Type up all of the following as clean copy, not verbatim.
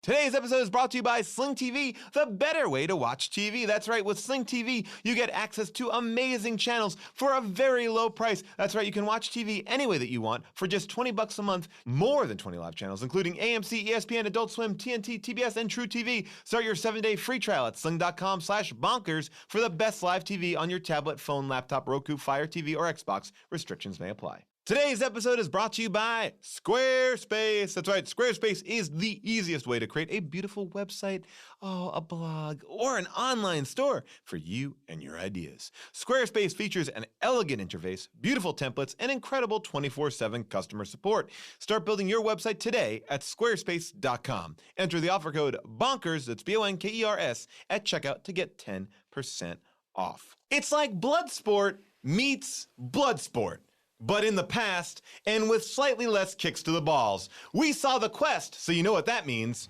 Today's episode is brought to you by Sling TV, the better way to watch TV. That's right, with Sling TV, you get access to amazing channels for a very low price. That's right, you can watch TV any way that you want for just $20 a month, more than 20 live channels, including AMC, ESPN, Adult Swim, TNT, TBS, and True TV. Start your 7-day free trial at sling.com/bonkers for the best live TV on your tablet, phone, laptop, Roku, Fire TV, or Xbox. Restrictions may apply. Today's episode is brought to you by Squarespace. That's right, Squarespace is the easiest way to create a beautiful website, a blog, or an online store for you and your ideas. Squarespace features an elegant interface, beautiful templates, and incredible 24/7 customer support. Start building your website today at squarespace.com. Enter the offer code BONKERS, that's BONKERS, at checkout to get 10% off. It's like Bloodsport meets Bloodsport, but in the past, and with slightly less kicks to the balls. We saw The Quest, so you know what that means.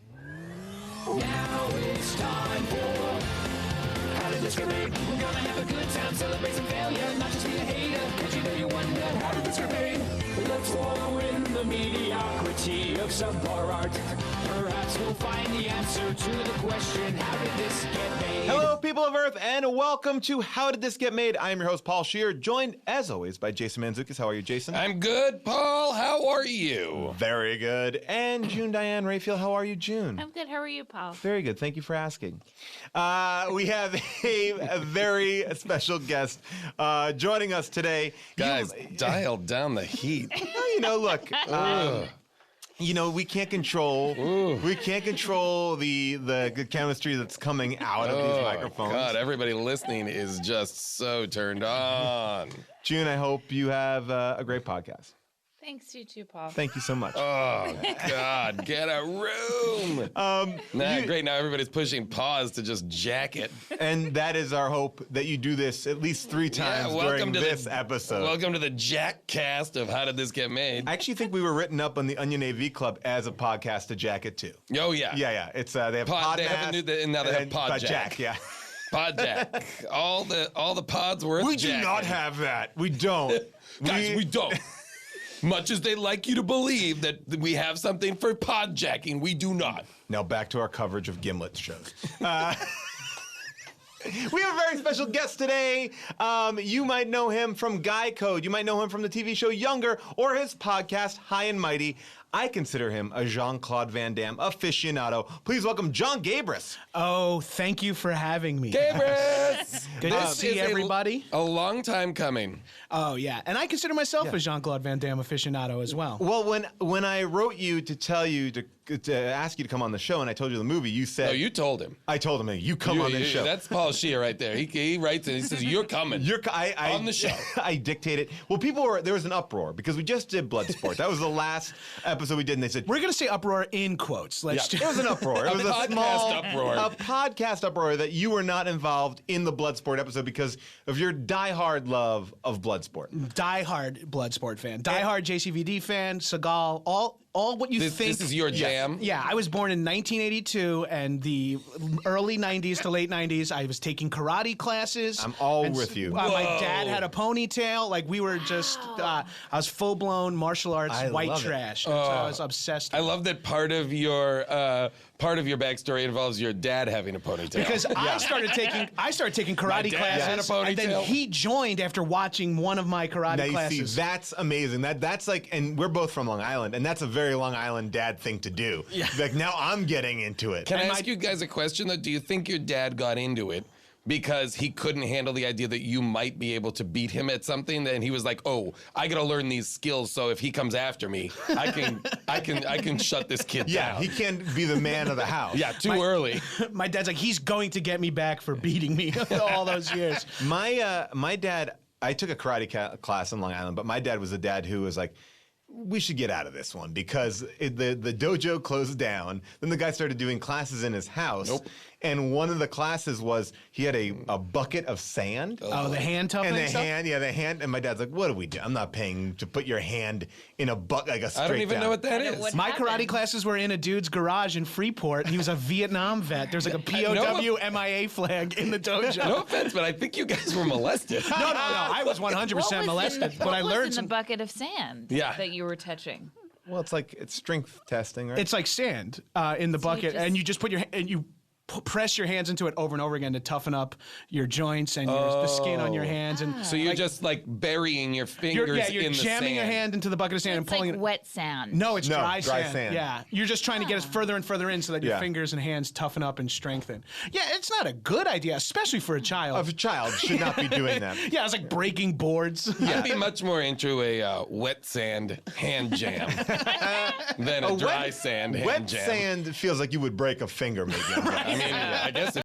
Now it's time for How Did This Get Made? We're gonna have a good time, celebrate some failure, not just be a hater. Cause you know you wonder, how did this get made? Let's wallow in the mediocrity of subpar art. Perhaps we'll find the answer to the question, how did this get made? Hello, people of Earth, and welcome to How Did This Get Made? I am your host, Paul Scheer, joined, as always, by Jason Mantzoukas. How are you, Jason? I'm good, Paul. How are you? Very good. And June Diane Raphael. How are you, June? I'm good. How are you, Paul? Very good. Thank you for asking. We have a very special guest joining us today. Guys, dial down the heat. Look, we can't control the chemistry that's coming out of these microphones. God, everybody listening is just so turned on. June, I hope you have a great podcast. Thanks, you too, Paul. Thank you so much. Oh, God, get a room. Great. Now everybody's pushing pause to just jack it. And that is our hope, that you do this at least 3 times during this episode. Welcome to the Jack cast of How Did This Get Made? I actually think we were written up on the Onion AV Club as a podcast to jack it too. Oh, yeah. Yeah. It's they have Podmass, they have and now they have Podjack. Yeah. Podjack. All the pods worth We jacking. do not have that. We don't. Guys, we don't. Much as they like you to believe that we have something for podjacking, we do not. Now back to our coverage of Gimlet shows. We have a very special guest today. You might know him from Guy Code. You might know him from the TV show Younger or his podcast High and Mighty. I consider him a Jean-Claude Van Damme aficionado. Please welcome John Gabris. Oh, thank you for having me. Gabris! Good to see everybody. A long time coming. Oh, yeah. And I consider myself a Jean-Claude Van Damme aficionado as well. Well, when I wrote you to tell you to ask you to come on the show, and I told you the movie, you said... No, you told him. I told him, you come on this show. That's Paul Scheer right there. He writes and he says, you're coming on the show. I dictated. Well, there was an uproar because we just did Bloodsport. That was the last episode we did, and they said... We're going to say uproar in quotes. It was an uproar. It was a podcast uproar that you were not involved in the Bloodsport episode because of your diehard love of Bloodsport. Diehard Bloodsport fan. Diehard JCVD fan, Seagal, all what you think. This is your jam? Yeah, I was born in 1982, and the early 90s to late 90s, I was taking karate classes. I'm all with you. My dad had a ponytail. Like, we were just, I was full-blown martial arts white trash. So I was obsessed with I love that part of your backstory involves your dad having a ponytail. Because I started taking karate classes, had a ponytail. and then he joined after watching one of my karate classes. You see, that's amazing. That's like, and we're both from Long Island, and that's a very Long Island dad thing to do. Yeah. Like, now I'm getting into it. Can I ask you guys a question, though? Do you think your dad got into it because he couldn't handle the idea that you might be able to beat him at something? Then he was like, "Oh, I got to learn these skills, so if he comes after me, I can shut this kid down." Yeah, he can't be the man of the house. Yeah, too early. My dad's like, he's going to get me back for beating me all those years. My dad, I took a karate class in Long Island, but my dad was a dad who was like, we should get out of this one because the dojo closed down. Then the guy started doing classes in his house. Nope. And one of the classes was he had a bucket of sand. Oh, the hand toughening stuff? The hand. And my dad's like, what do we do? I'm not paying to put your hand in a bucket, like a straight I don't even down. know what that is. My karate classes were in a dude's garage in Freeport, and he was a Vietnam vet. There's like a POW MIA flag in the dojo. No offense, but I think you guys were molested. No. I was 100% molested, but I learned in the bucket of sand that you were touching? Well, it's strength testing, right? It's like sand in the bucket, and you just put your and you press your hands into it over and over again to toughen up your joints and the skin on your hands. And so you're just like burying your fingers you're in the jamming your sand. hand into the bucket of sand and It's pulling like it. wet sand. No, it's dry dry sand. sand. Yeah, you're just trying to get us further and further in so that your Yeah. fingers and hands toughen up and strengthen. Yeah, it's not a good idea, especially for a child. A child should not be doing that. Yeah, it's like breaking boards. I'd be much more into a wet sand hand jam than a dry sand hand Wet jam. sand feels like you would break a finger, maybe. I mean, I guess